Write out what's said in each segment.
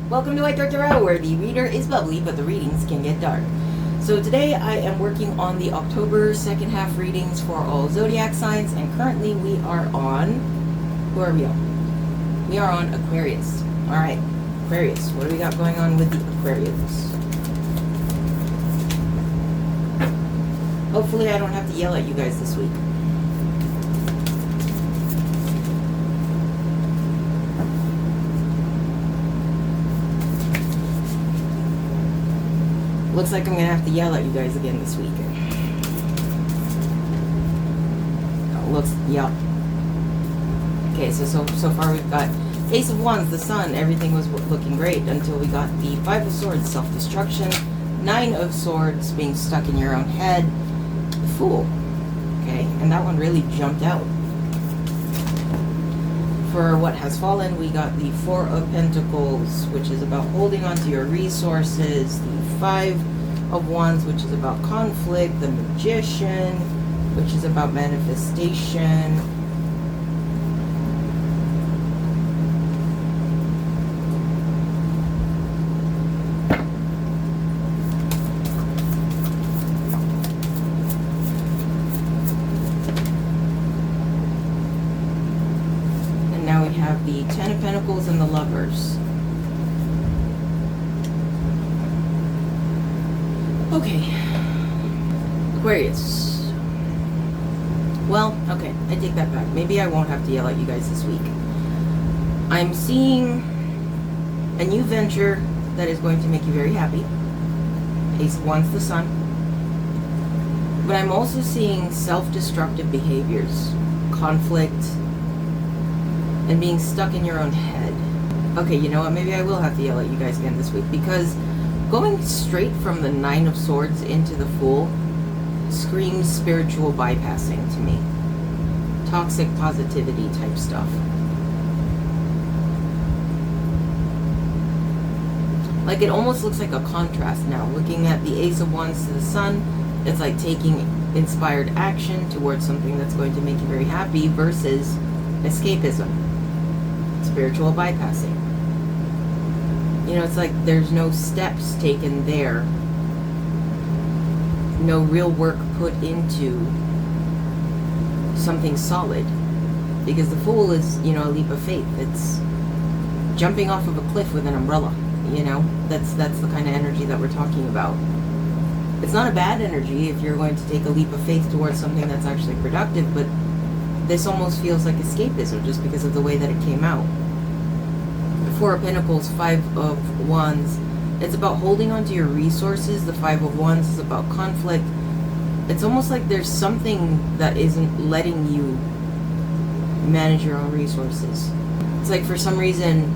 Welcome to White Dark Tarot, where the reader is bubbly, but the readings can get dark. So today I am working on the October second half readings for all zodiac signs, and currently we are on... Who are we on? We are on Aquarius. Alright, Aquarius. What do we got going on with the Aquarius? Hopefully I don't have to yell at you guys this week. Looks like I'm going to have to yell at you guys again this week. Yeah. Okay, so far we've got Ace of Wands, the Sun, everything was looking great until we got the Five of Swords, self-destruction, Nine of Swords, being stuck in your own head, the Fool. Okay, and that one really jumped out. For what has fallen, we got the Four of Pentacles, which is about holding on to your resources, the Five of Wands, which is about conflict, the Magician, which is about manifestation, and now we have the Ten of Pentacles and the Lovers. Okay, Aquarius. Well, okay, I take that back. Maybe I won't have to yell at you guys this week. I'm seeing a new venture that is going to make you very happy. Ace of Wands, the Sun. But I'm also seeing self-destructive behaviors, conflict, and being stuck in your own head. Okay, you know what? Maybe I will have to yell at you guys again this week, because going straight from the Nine of Swords into the Fool screams spiritual bypassing to me. Toxic positivity type stuff. Like, it almost looks like a contrast now. Looking at the Ace of Wands to the Sun, it's like taking inspired action towards something that's going to make you very happy versus escapism. Spiritual bypassing. You know, it's like there's no steps taken there. No real work put into something solid. Because the Fool is, you know, a leap of faith. It's jumping off of a cliff with an umbrella. You know, that's the kind of energy that we're talking about. It's not a bad energy if you're going to take a leap of faith towards something that's actually productive, but this almost feels like escapism just because of the way that it came out. Four of Pentacles, Five of Wands. It's about holding on to your resources. The Five of Wands is about conflict. It's almost like there's something that isn't letting you manage your own resources. It's like for some reason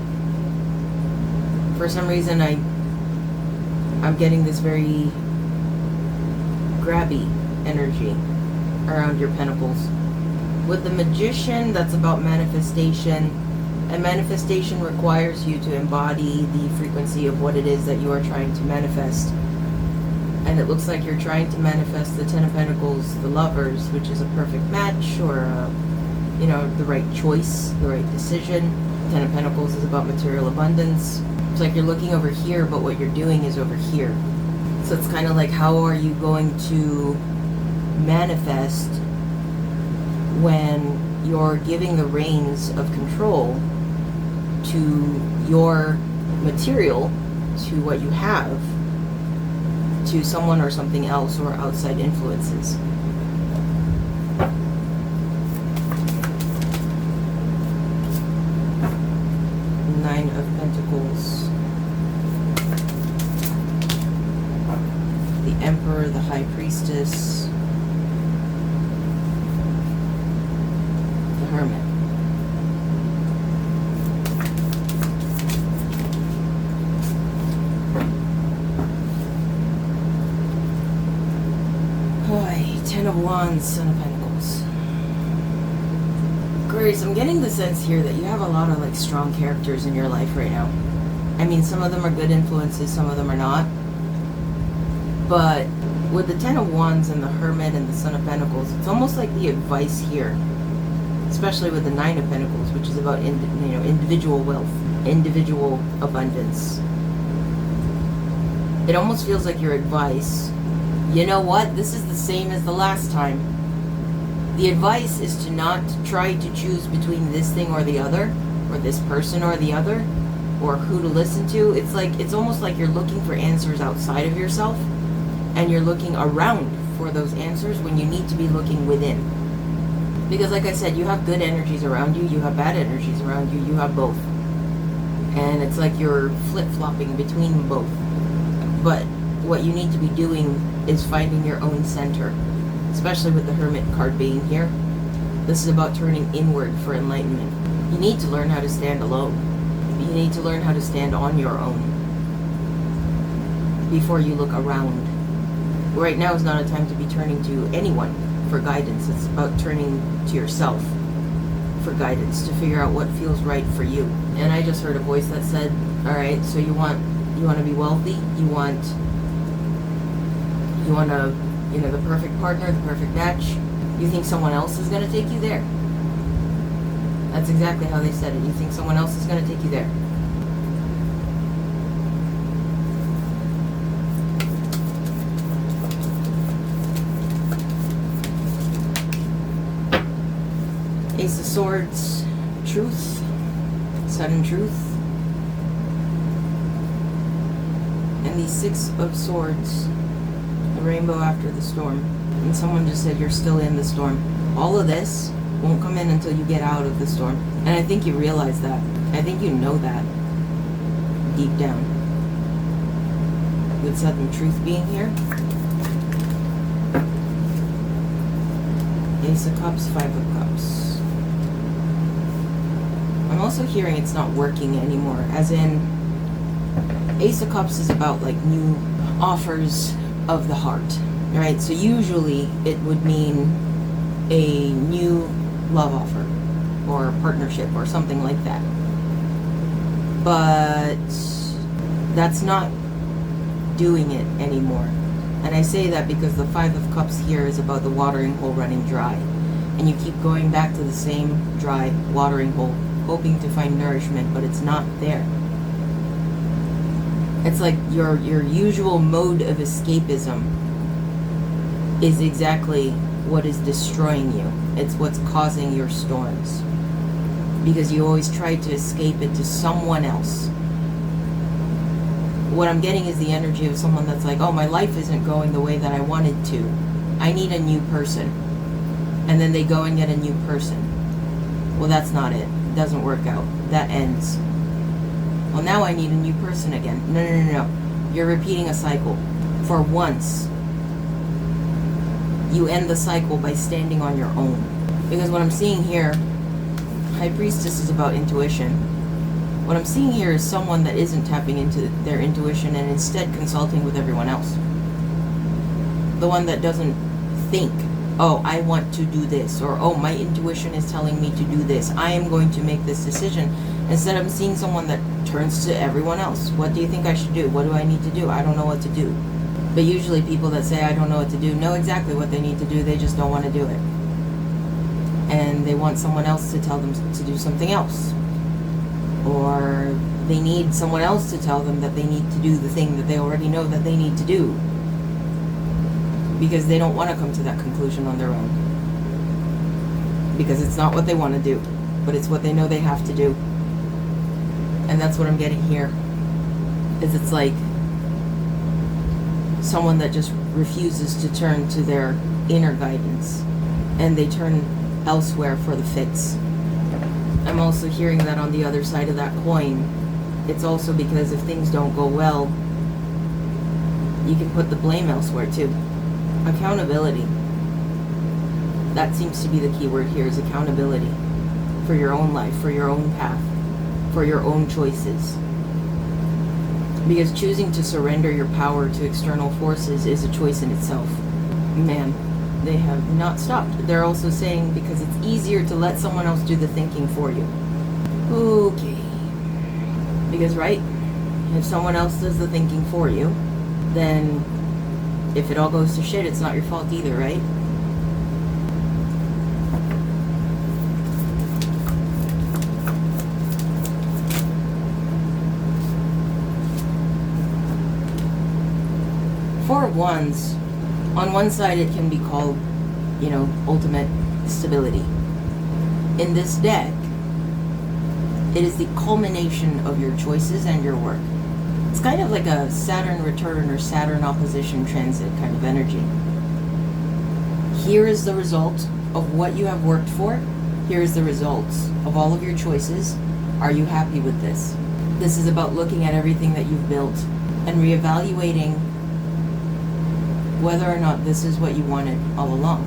I'm getting this very grabby energy around your pentacles. With the Magician, that's about manifestation. And manifestation requires you to embody the frequency of what it is that you are trying to manifest. And it looks like you're trying to manifest the Ten of Pentacles, the Lovers, which is a perfect match, or you know, the right choice, the right decision. Ten of Pentacles is about material abundance. It's like you're looking over here, but what you're doing is over here. So it's kind of like, how are you going to manifest when you're giving the reins of control to your material, to what you have, to someone or something else, or outside influences. Nine of Pentacles. The Emperor, the High Priestess, the Hermit. Ten of Wands, Son of Pentacles. Aquarius, I'm getting the sense here that you have a lot of like strong characters in your life right now. I mean, some of them are good influences, some of them are not. But with the Ten of Wands and the Hermit and the Son of Pentacles, it's almost like the advice here, especially with the Nine of Pentacles, which is about individual wealth. individual abundance. It almost feels like your advice, you know what, this is the same as the last time. The advice is to not try to choose between this thing or the other, or this person or the other, or who to listen to. It's almost like you're looking for answers outside of yourself, and you're looking around for those answers when you need to be looking within. Because like I said, you have good energies around you, you have bad energies around you, you have both. And it's like you're flip-flopping between both. But what you need to be doing is finding your own center, especially with the Hermit card being here. This is about turning inward for enlightenment. You need to learn how to stand alone. You need to learn how to stand on your own before you look around. Right now is not a time to be turning to anyone for guidance. It's about turning to yourself for guidance, to figure out what feels right for you. And I just heard a voice that said, all right, so you want to be wealthy, you want a, the perfect partner, the perfect match. You think someone else is going to take you there. That's exactly how they said it. You think someone else is going to take you there. Ace of Swords, truth, sudden truth. And the Six of Swords, the rainbow after the storm. And someone just said you're still in the storm. All of this won't come in until you get out of the storm. And I think you realize that. I think you know that deep down. With sudden truth being here. Ace of Cups, Five of Cups. I'm also hearing it's not working anymore, as in Ace of Cups is about like new offers of the heart, right? So usually it would mean a new love offer or partnership or something like that. But that's not doing it anymore. And I say that because the Five of Cups here is about the watering hole running dry. And you keep going back to the same dry watering hole, hoping to find nourishment, but it's not there. It's like your usual mode of escapism is exactly what is destroying you. It's what's causing your storms. Because you always try to escape it to someone else. What I'm getting is the energy of someone that's like, oh, my life isn't going the way that I wanted to. I need a new person. And then they go and get a new person. Well, that's not it. It doesn't work out. That ends. Well, now I need a new person again. No. You're repeating a cycle. For once, you end the cycle by standing on your own. Because what I'm seeing here, High Priestess is about intuition. What I'm seeing here is someone that isn't tapping into their intuition and instead consulting with everyone else. The one that doesn't think, oh, I want to do this, or oh, my intuition is telling me to do this. I am going to make this decision. Instead, I'm seeing someone that turns to everyone else. What do you think I should do? What do I need to do? I don't know what to do. But usually people that say I don't know what to do know exactly what they need to do. They just don't want to do it. And they want someone else to tell them to do something else. Or they need someone else to tell them that they need to do the thing that they already know that they need to do. Because they don't want to come to that conclusion on their own. Because it's not what they want to do, but it's what they know they have to do. And that's what I'm getting here. Is it's like someone that just refuses to turn to their inner guidance. And they turn elsewhere for the fix. I'm also hearing that on the other side of that coin, it's also because if things don't go well, you can put the blame elsewhere too. Accountability. That seems to be the key word here, is accountability. For your own life, for your own path, for your own choices. Because choosing to surrender your power to external forces is a choice in itself. Man, they have not stopped. They're also saying because it's easier to let someone else do the thinking for you. Okay. Because, right, if someone else does the thinking for you, then if it all goes to shit, it's not your fault either, right? Four of Wands, on one side it can be called, ultimate stability. In this deck, it is the culmination of your choices and your work. It's kind of like a Saturn return or Saturn opposition transit kind of energy. Here is the result of what you have worked for. Here is the results of all of your choices. Are you happy with this? This is about looking at everything that you've built and reevaluating whether or not this is what you wanted all along.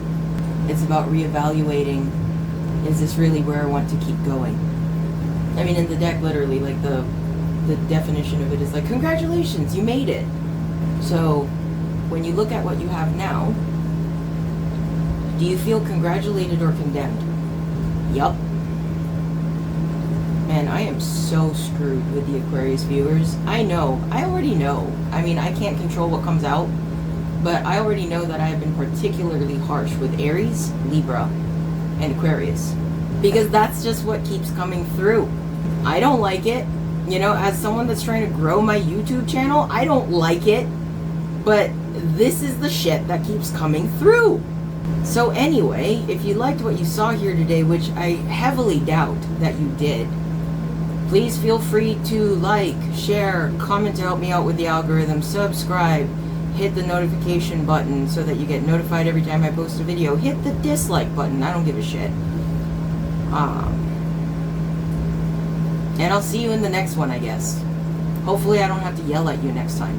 It's about reevaluating, is this really where I want to keep going? I mean, in the deck, literally, like the definition of it is like, congratulations, you made it. So when you look at what you have now, do you feel congratulated or condemned? Yup. Man, I am so screwed with the Aquarius viewers. I already know. I mean, I can't control what comes out, but I already know that I have been particularly harsh with Aries, Libra, and Aquarius. Because that's just what keeps coming through. I don't like it. As someone that's trying to grow my YouTube channel, I don't like it. But this is the shit that keeps coming through. So anyway, if you liked what you saw here today, which I heavily doubt that you did, please feel free to like, share, comment to help me out with the algorithm, subscribe, hit the notification button so that you get notified every time I post a video. Hit the dislike button. I don't give a shit. And I'll see you in the next one, I guess. Hopefully I don't have to yell at you next time.